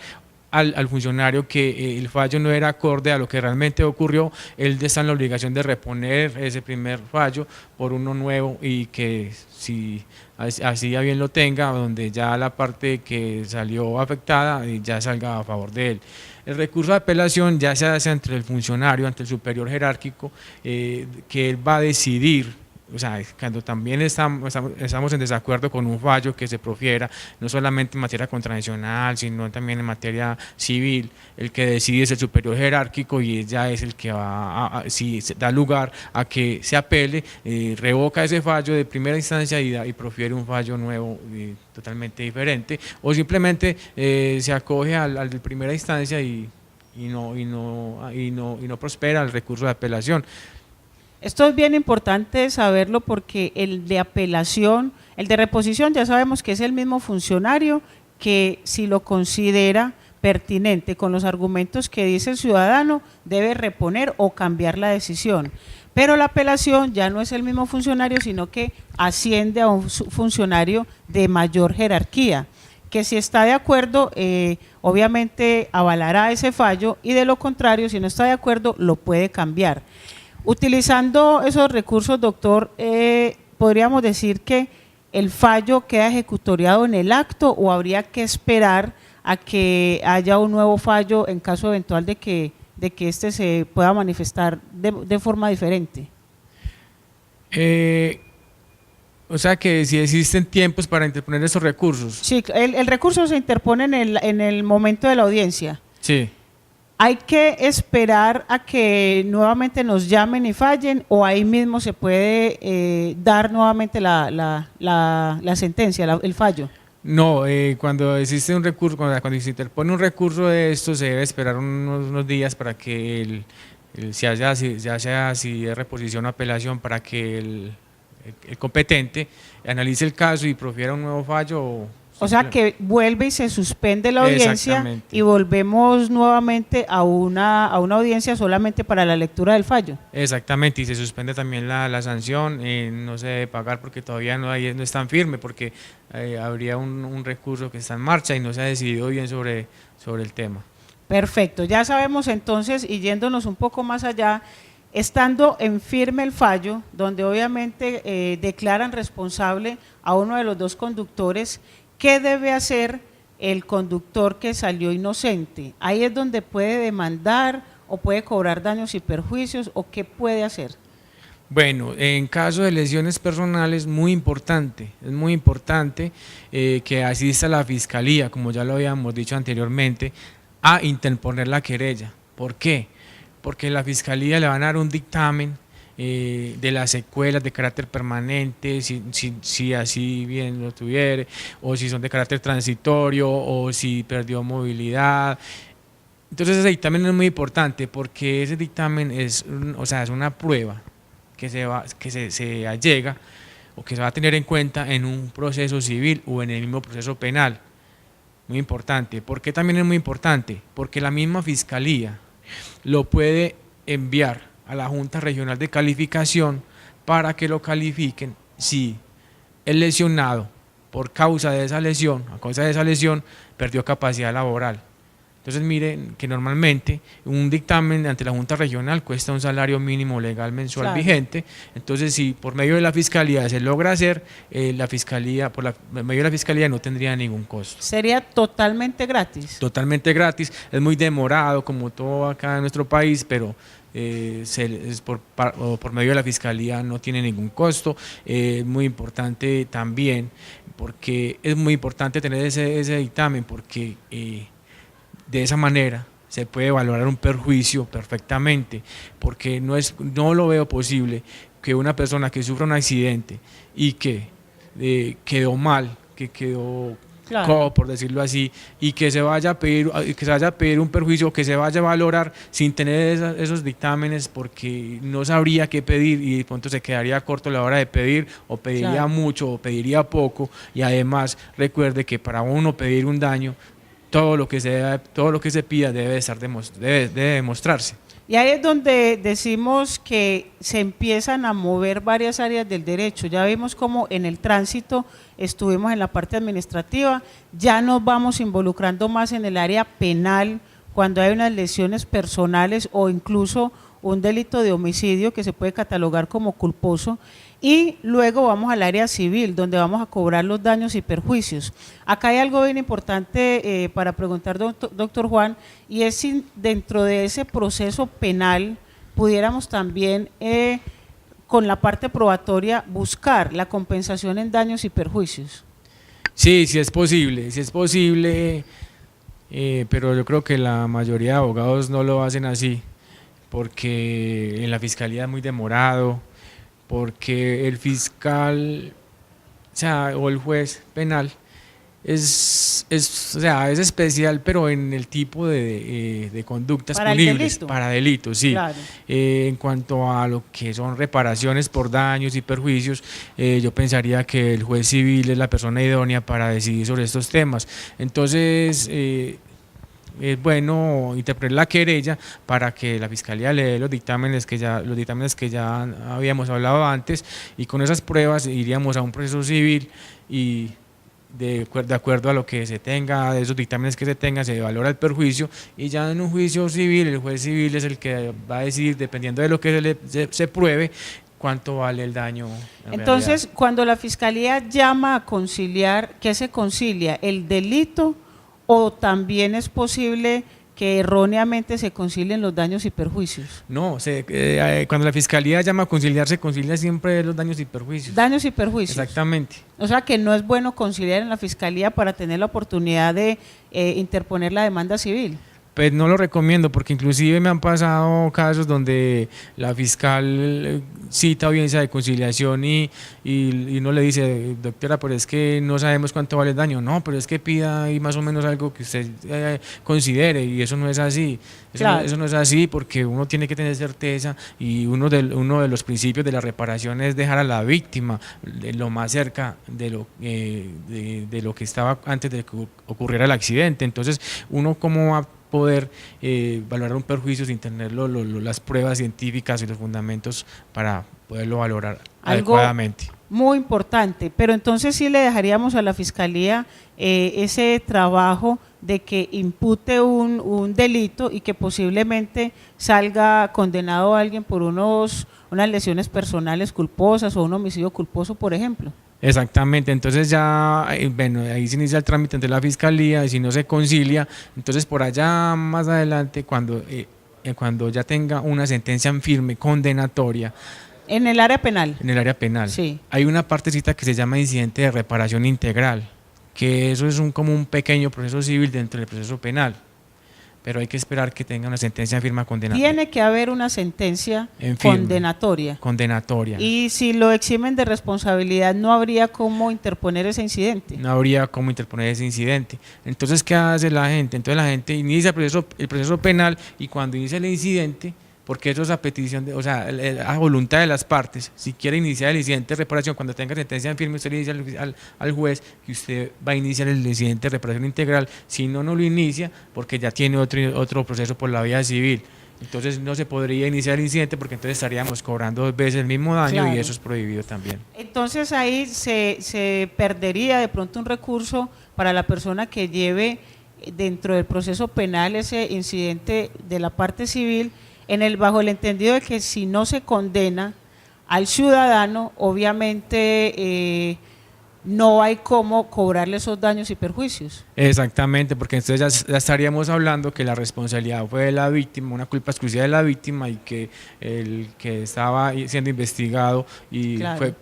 al funcionario que el fallo no era acorde a lo que realmente ocurrió, él está en la obligación de reponer ese primer fallo por uno nuevo, y que si así a bien lo tenga, donde ya la parte que salió afectada ya salga a favor de él. El recurso de apelación ya se hace ante el funcionario, ante el superior jerárquico, que él va a decidir. O sea, cuando también estamos en desacuerdo con un fallo que se profiera, no solamente en materia contravencional, sino también en materia civil, el que decide es el superior jerárquico, y ya es el que va si da lugar a que se apele, revoca ese fallo de primera instancia y profiere un fallo nuevo totalmente diferente, o simplemente se acoge al de primera instancia y no prospera el recurso de apelación. Esto es bien importante saberlo porque el de apelación, el de reposición ya sabemos que es el mismo funcionario que, si lo considera pertinente con los argumentos que dice el ciudadano, debe reponer o cambiar la decisión. Pero la apelación ya no es el mismo funcionario, sino que asciende a un funcionario de mayor jerarquía, que si está de acuerdo, obviamente avalará ese fallo, y de lo contrario, si no está de acuerdo, lo puede cambiar. Utilizando esos recursos, doctor, ¿podríamos decir que el fallo queda ejecutoriado en el acto, o habría que esperar a que haya un nuevo fallo en caso eventual de que éste se pueda manifestar de forma diferente? O sea, que si existen tiempos para interponer esos recursos. Sí, el recurso se interpone en el momento de la audiencia. Sí. ¿Hay que esperar a que nuevamente nos llamen y fallen, o ahí mismo se puede dar nuevamente la sentencia, el fallo? No, cuando existe un recurso, cuando se interpone un recurso de esto, se debe esperar unos días para que ya sea si de reposición o apelación, para que el competente analice el caso y profiera un nuevo fallo. O sea, que vuelve y se suspende la audiencia y volvemos nuevamente a una audiencia solamente para la lectura del fallo. Exactamente, y se suspende también la sanción, no se debe pagar porque todavía no es tan firme, porque habría un recurso que está en marcha y no se ha decidido bien sobre el tema. Perfecto, ya sabemos entonces, y yéndonos un poco más allá, estando en firme el fallo, donde obviamente declaran responsable a uno de los dos conductores, ¿qué debe hacer el conductor que salió inocente? Ahí es donde puede demandar o puede cobrar daños y perjuicios, ¿o qué puede hacer? Bueno, en caso de lesiones personales es muy importante que asista la Fiscalía, como ya lo habíamos dicho anteriormente, a interponer la querella. ¿Por qué? porque la Fiscalía le van a dar un dictamen de las secuelas de carácter permanente, si así bien lo tuviere, o si son de carácter transitorio, o si perdió movilidad. Entonces ese dictamen es muy importante porque ese dictamen es una prueba que se allega o que se va a tener en cuenta en un proceso civil o en el mismo proceso penal. Muy importante. ¿Por qué también es muy importante? Porque la misma Fiscalía lo puede enviar a la Junta Regional de Calificación para que lo califiquen si el lesionado por causa de esa lesión, a causa de esa lesión, perdió capacidad laboral. Entonces miren que normalmente un dictamen ante la Junta Regional cuesta un salario mínimo legal mensual Claro. vigente. Entonces si por medio de la Fiscalía se logra hacer, la Fiscalía, por medio de la Fiscalía no tendría ningún costo. Sería totalmente gratis. Totalmente gratis, es muy demorado como todo acá en nuestro país, pero por medio de la Fiscalía no tiene ningún costo. Es muy importante también, porque es muy importante tener ese dictamen, porque de esa manera se puede valorar un perjuicio perfectamente, porque no lo veo posible que una persona que sufra un accidente y que quedó mal, que quedó Claro. cojo, por decirlo así, y que se vaya a pedir un perjuicio, que se vaya a valorar sin tener esos dictámenes, porque no sabría qué pedir y de pronto se quedaría corto a la hora de pedir, o pediría Claro. mucho o pediría poco. Y además recuerde que para uno pedir un daño, todo lo que se pida debe demostrarse. Y ahí es donde decimos que se empiezan a mover varias áreas del derecho. Ya vimos cómo en el tránsito estuvimos en la parte administrativa, ya nos vamos involucrando más en el área penal cuando hay unas lesiones personales o incluso un delito de homicidio que se puede catalogar como culposo, y luego vamos al área civil donde vamos a cobrar los daños y perjuicios. Acá hay algo bien importante para preguntar, doctor Juan, y es si dentro de ese proceso penal pudiéramos también con la parte probatoria buscar la compensación en daños y perjuicios. Sí, sí es posible, pero yo creo que la mayoría de abogados no lo hacen así, porque en la Fiscalía es muy demorado, porque el fiscal, o el juez penal es especial, pero en el tipo de conductas Para el punibles, delito. para delitos, sí. Claro. En cuanto a lo que son reparaciones por daños y perjuicios, yo pensaría que el juez civil es la persona idónea para decidir sobre estos temas. Entonces, es bueno interpretar la querella para que la Fiscalía le dé los dictámenes que ya habíamos hablado antes, y con esas pruebas iríamos a un proceso civil, y de acuerdo a lo que se tenga, de esos dictámenes que se tengan, se valora el perjuicio, y ya en un juicio civil el juez civil es el que va a decidir, dependiendo de lo que se pruebe, cuánto vale el daño. Entonces, cuando la Fiscalía llama a conciliar, ¿qué se concilia? ¿El delito o también es posible que erróneamente se concilien los daños y perjuicios? No, cuando la Fiscalía llama a conciliar, se concilia siempre los daños y perjuicios. Daños y perjuicios. Exactamente. O sea que no es bueno conciliar en la Fiscalía para tener la oportunidad de interponer la demanda civil. Pues no lo recomiendo, porque inclusive me han pasado casos donde la fiscal cita audiencia de conciliación y uno le dice, doctora, pero es que no sabemos cuánto vale el daño. No, pero es que pida ahí más o menos algo que usted considere, y eso no es así. Claro. Eso no es así, porque uno tiene que tener certeza, y uno de los principios de la reparación es dejar a la víctima lo más cerca de lo que estaba antes de que ocurriera el accidente. Entonces, uno cómo va a poder valorar un perjuicio sin tener las pruebas científicas y los fundamentos para poderlo valorar adecuadamente. Muy importante, pero entonces sí le dejaríamos a la Fiscalía ese trabajo de que impute un delito y que posiblemente salga condenado a alguien por unas lesiones personales culposas o un homicidio culposo, por ejemplo. Exactamente, entonces ya, bueno, ahí se inicia el trámite ante la Fiscalía, y si no se concilia, entonces por allá más adelante, cuando ya tenga una sentencia en firme condenatoria. En el área penal. En el área penal. Sí. Hay una partecita que se llama incidente de reparación integral, que eso es como un pequeño proceso civil dentro del proceso penal. pero hay que esperar que tenga una sentencia en firma condenatoria. Tiene que haber una sentencia En firme. condenatoria. Condenatoria. Y si lo eximen de responsabilidad, no habría cómo interponer ese incidente. No habría cómo interponer ese incidente. Entonces, ¿qué hace la gente? Entonces la gente inicia el proceso penal, y cuando inicia el incidente, porque eso es a petición, a voluntad de las partes, si quiere iniciar el incidente de reparación, cuando tenga sentencia en firme, usted le dice al juez que usted va a iniciar el incidente de reparación integral. Si no, no lo inicia, porque ya tiene otro proceso por la vía civil. Entonces no se podría iniciar el incidente, porque entonces estaríamos cobrando 2 veces el mismo daño, Claro. y eso es prohibido también. Entonces ahí se perdería de pronto un recurso para la persona que lleve dentro del proceso penal ese incidente de la parte civil, bajo el entendido de que si no se condena al ciudadano, obviamente no hay cómo cobrarle esos daños y perjuicios. Exactamente, porque entonces ya estaríamos hablando que la responsabilidad fue de la víctima, una culpa exclusiva de la víctima, y que el que estaba siendo investigado y Claro.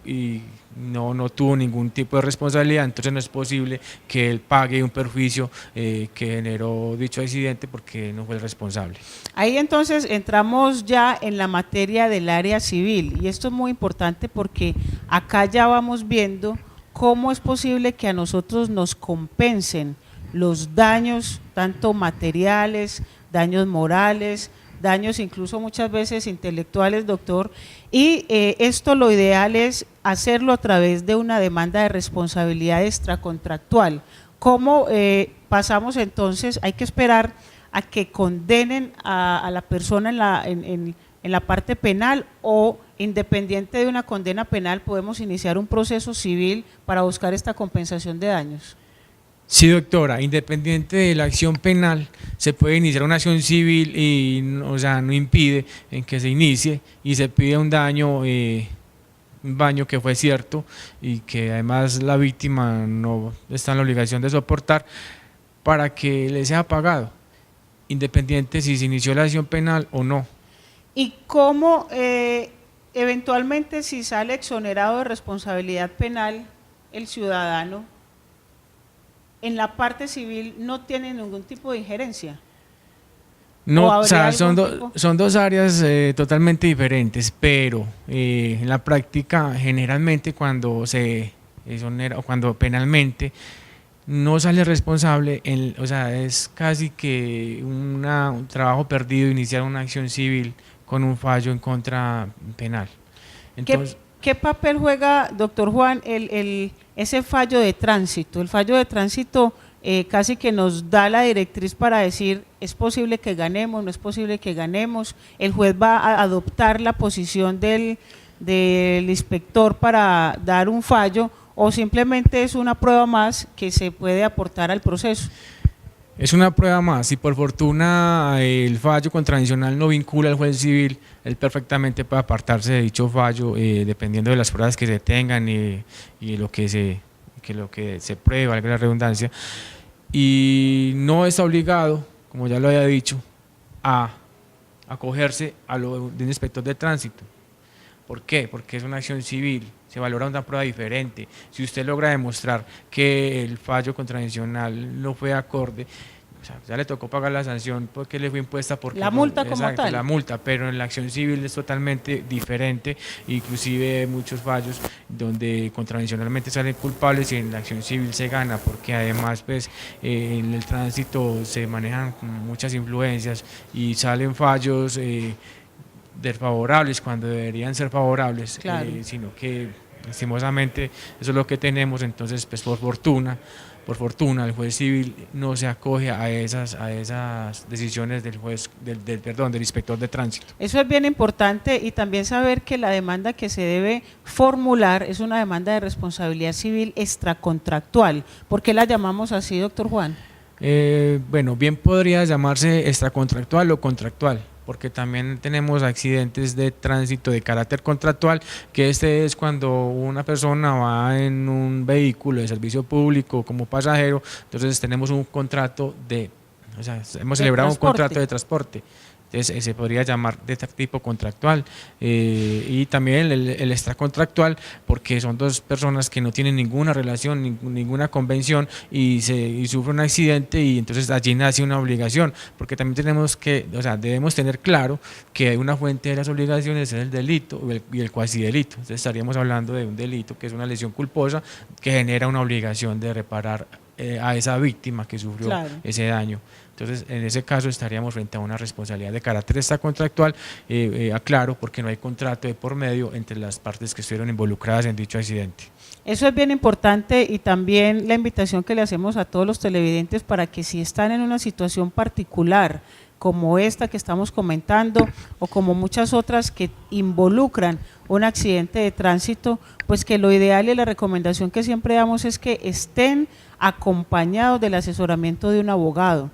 no tuvo ningún tipo de responsabilidad. Entonces no es posible que él pague un perjuicio que generó dicho accidente, porque no fue el responsable. Ahí entonces entramos ya en la materia del área civil, y esto es muy importante porque acá ya vamos viendo cómo es posible que a nosotros nos compensen los daños, tanto materiales, daños morales, daños incluso muchas veces intelectuales, doctor, y esto lo ideal es hacerlo a través de una demanda de responsabilidad extracontractual. ¿Cómo pasamos entonces? Hay que esperar a que condenen a la persona en la parte penal, o independiente de una condena penal podemos iniciar un proceso civil para buscar esta compensación de daños. Sí, doctora, independiente de la acción penal, se puede iniciar una acción civil y no impide en que se inicie, y se pide un daño que fue cierto y que además la víctima no está en la obligación de soportar, para que le sea pagado, independiente si se inició la acción penal o no. ¿Y cómo eventualmente, si sale exonerado de responsabilidad penal el ciudadano, en la parte civil no tiene ningún tipo de injerencia? No, ¿O habría son algún tipo? son dos áreas totalmente diferentes, pero en la práctica, generalmente cuando se exonera o cuando penalmente no sale responsable, es casi que un trabajo perdido iniciar una acción civil con un fallo en contra penal. Entonces, ¿Qué papel juega, doctor Juan, ese fallo de tránsito? El fallo de tránsito casi que nos da la directriz para decir, es posible que ganemos, no es posible que ganemos. El juez va a adoptar la posición del inspector para dar un fallo, o simplemente es una prueba más que se puede aportar al proceso. es una prueba más. Si por fortuna el fallo contravencional no vincula al juez civil, él perfectamente puede apartarse de dicho fallo, dependiendo de las pruebas que se tengan y lo que se pruebe, valga la redundancia, y no está obligado, como ya lo había dicho, a acogerse a lo de un inspector de tránsito. ¿Por qué? Porque es una acción civil, se valora una prueba diferente. Si usted logra demostrar que el fallo contravencional no fue acorde, ya le tocó pagar la sanción porque le fue impuesta por La multa como tal. la multa, pero en la acción civil es totalmente diferente. Inclusive muchos fallos donde contravencionalmente salen culpables y en la acción civil se gana, porque además pues en el tránsito se manejan muchas influencias y salen fallos desfavorables cuando deberían ser favorables, Claro. sino que lastimosamente eso es lo que tenemos. Entonces pues por fortuna el juez civil no se acoge a esas decisiones del del inspector de tránsito. Eso es bien importante, y también saber que la demanda que se debe formular es una demanda de responsabilidad civil extracontractual. ¿Por qué la llamamos así, doctor Juan? Bueno, bien podría llamarse extracontractual o contractual, porque también tenemos accidentes de tránsito de carácter contractual, que es cuando una persona va en un vehículo de servicio público como pasajero. Entonces tenemos un contrato hemos celebrado un contrato de transporte. entonces se podría llamar de tipo contractual, y también el extracontractual, porque son dos personas que no tienen ninguna relación, ninguna convención y sufren un accidente, y entonces allí nace una obligación, porque también debemos tener claro que una fuente de las obligaciones es el delito y el cuasidelito. Entonces estaríamos hablando de un delito que es una lesión culposa que genera una obligación de reparar a esa víctima que sufrió ese daño. Entonces, en ese caso estaríamos frente a una responsabilidad de carácter extracontractual, aclaro, porque no hay contrato de por medio entre las partes que estuvieron involucradas en dicho accidente. Eso es bien importante, y también la invitación que le hacemos a todos los televidentes para que, si están en una situación particular como esta que estamos comentando o como muchas otras que involucran un accidente de tránsito, pues que lo ideal y la recomendación que siempre damos es que estén acompañados del asesoramiento de un abogado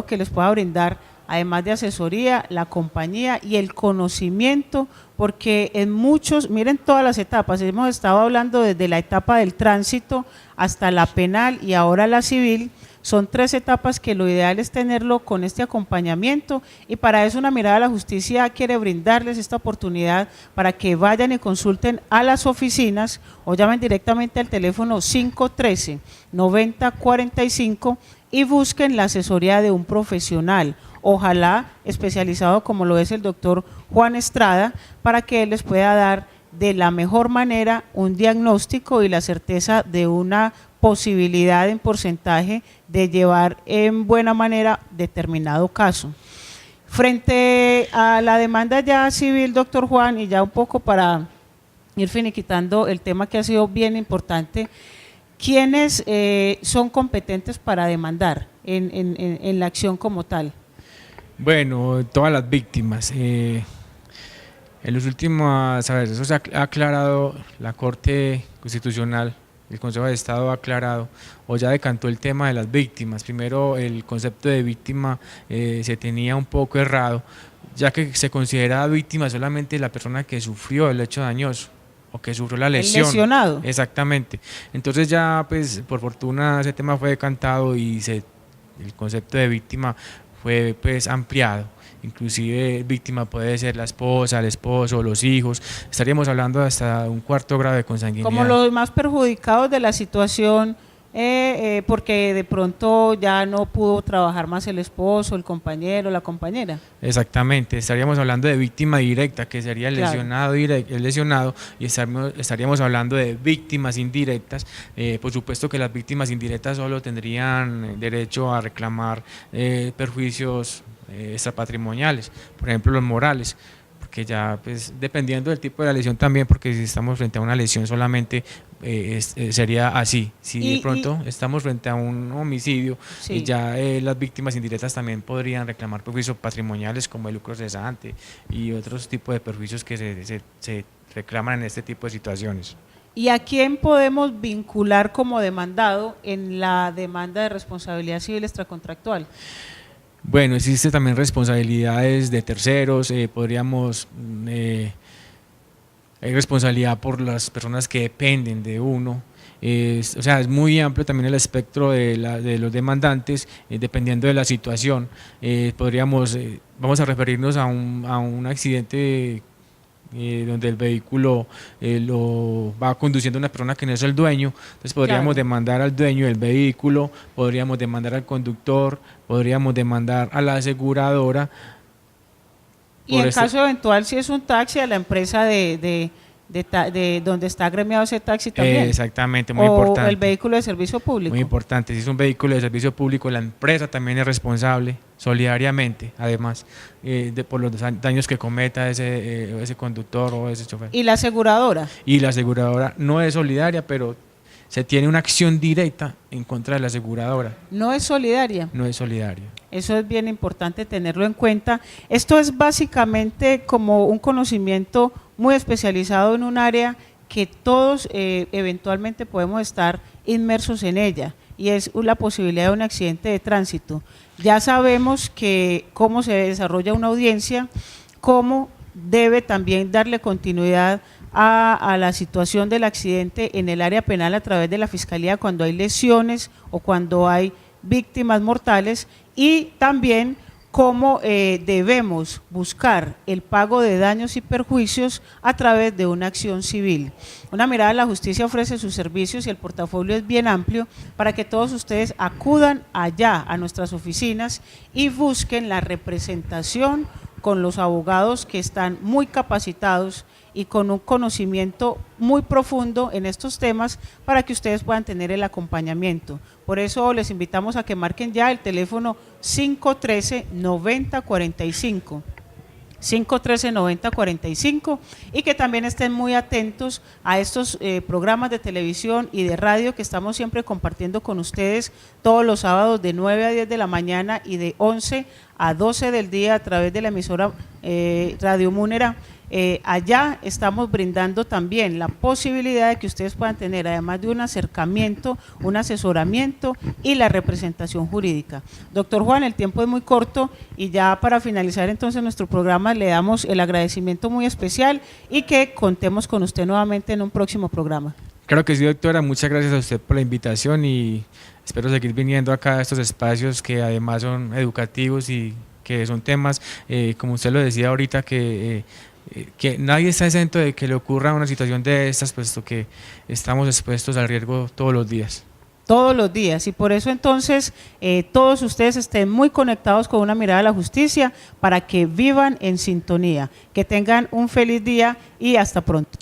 que les pueda brindar, además de asesoría, la compañía y el conocimiento, porque en muchos, miren todas las etapas, hemos estado hablando desde la etapa del tránsito hasta la penal y ahora la civil. Son 3 etapas que lo ideal es tenerlo con este acompañamiento, y para eso Una Mirada a la Justicia quiere brindarles esta oportunidad para que vayan y consulten a las oficinas o llamen directamente al teléfono 513-9045 y busquen la asesoría de un profesional, ojalá especializado como lo es el doctor Juan Estrada, para que él les pueda dar de la mejor manera un diagnóstico y la certeza de una posibilidad en porcentaje de llevar en buena manera determinado caso. Frente a la demanda ya civil, doctor Juan, y ya un poco para ir finiquitando el tema que ha sido bien importante, ¿quiénes son competentes para demandar en la acción como tal? Bueno, todas las víctimas. En los últimos, eso se ha aclarado, la Corte Constitucional, el Consejo de Estado ha aclarado o ya decantó el tema de las víctimas. Primero, el concepto de víctima se tenía un poco errado, ya que se considera víctima solamente la persona que sufrió el hecho dañoso o que sufrió la lesión. El lesionado. Exactamente. Entonces ya, pues, por fortuna ese tema fue decantado y el concepto de víctima fue, pues, ampliado. Inclusive víctima puede ser la esposa, el esposo, los hijos. Estaríamos hablando hasta un 4º grado de consanguinidad. Como los más perjudicados de la situación, porque de pronto ya no pudo trabajar más el esposo, el compañero, la compañera. Exactamente, estaríamos hablando de víctima directa, que sería el lesionado, y estaríamos hablando de víctimas indirectas. Por supuesto que las víctimas indirectas solo tendrían derecho a reclamar perjuicios extrapatrimoniales, por ejemplo los morales, porque ya, pues, dependiendo del tipo de la lesión también, porque si estamos frente a una lesión solamente sería así. Si de pronto estamos frente a un homicidio, y ya las víctimas indirectas también podrían reclamar perjuicios patrimoniales como el lucro cesante y otros tipos de perjuicios que se reclaman en este tipo de situaciones. ¿Y a quién podemos vincular como demandado en la demanda de responsabilidad civil extracontractual? Bueno, existe también responsabilidades de terceros, hay responsabilidad por las personas que dependen de uno. Es muy amplio también el espectro de los demandantes, dependiendo de la situación. Vamos a referirnos a un accidente donde el vehículo lo va conduciendo una persona que no es el dueño, entonces podríamos demandar al dueño del vehículo, podríamos demandar al conductor, podríamos demandar a la aseguradora. Y en caso eventual, si es un taxi, a la empresa de donde está agremiado ese taxi también. Exactamente, muy importante. O el vehículo de servicio público. Muy importante, si es un vehículo de servicio público, la empresa también es responsable, solidariamente, además, por los daños que cometa ese conductor o ese chofer. ¿Y la aseguradora? Y la aseguradora no es solidaria, pero se tiene una acción directa en contra de la aseguradora. ¿No es solidaria? No es solidaria. Eso es bien importante tenerlo en cuenta. Esto es básicamente como un conocimiento muy especializado en un área que todos eventualmente podemos estar inmersos en ella, y es la posibilidad de un accidente de tránsito. Ya sabemos que cómo se desarrolla una audiencia, cómo debe también darle continuidad a la situación del accidente en el área penal a través de la Fiscalía cuando hay lesiones o cuando hay víctimas mortales, y también cómo debemos buscar el pago de daños y perjuicios a través de una acción civil. Una mirada a la justicia ofrece sus servicios y el portafolio es bien amplio para que todos ustedes acudan allá a nuestras oficinas y busquen la representación con los abogados que están muy capacitados y con un conocimiento muy profundo en estos temas para que ustedes puedan tener el acompañamiento. Por eso les invitamos a que marquen ya el teléfono 513-9045. 513-9045 y que también estén muy atentos a estos programas de televisión y de radio que estamos siempre compartiendo con ustedes todos los sábados de 9 a 10 de la mañana y de 11 a 12 del día a través de la emisora Radio Múnera. Allá estamos brindando también la posibilidad de que ustedes puedan tener, además de un acercamiento, un asesoramiento y la representación jurídica. Doctor Juan, el tiempo es muy corto y ya para finalizar entonces nuestro programa le damos el agradecimiento muy especial y que contemos con usted nuevamente en un próximo programa. Claro que sí, doctora, muchas gracias a usted por la invitación y espero seguir viniendo acá a estos espacios que además son educativos y que son temas, como usted lo decía ahorita, que nadie está exento de que le ocurra una situación de estas, puesto que estamos expuestos al riesgo todos los días. Todos los días, y por eso entonces todos ustedes estén muy conectados con una mirada a la justicia para que vivan en sintonía. Que tengan un feliz día y hasta pronto.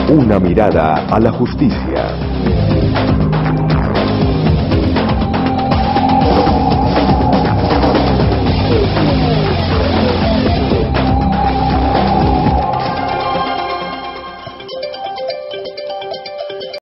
Una mirada a la justicia.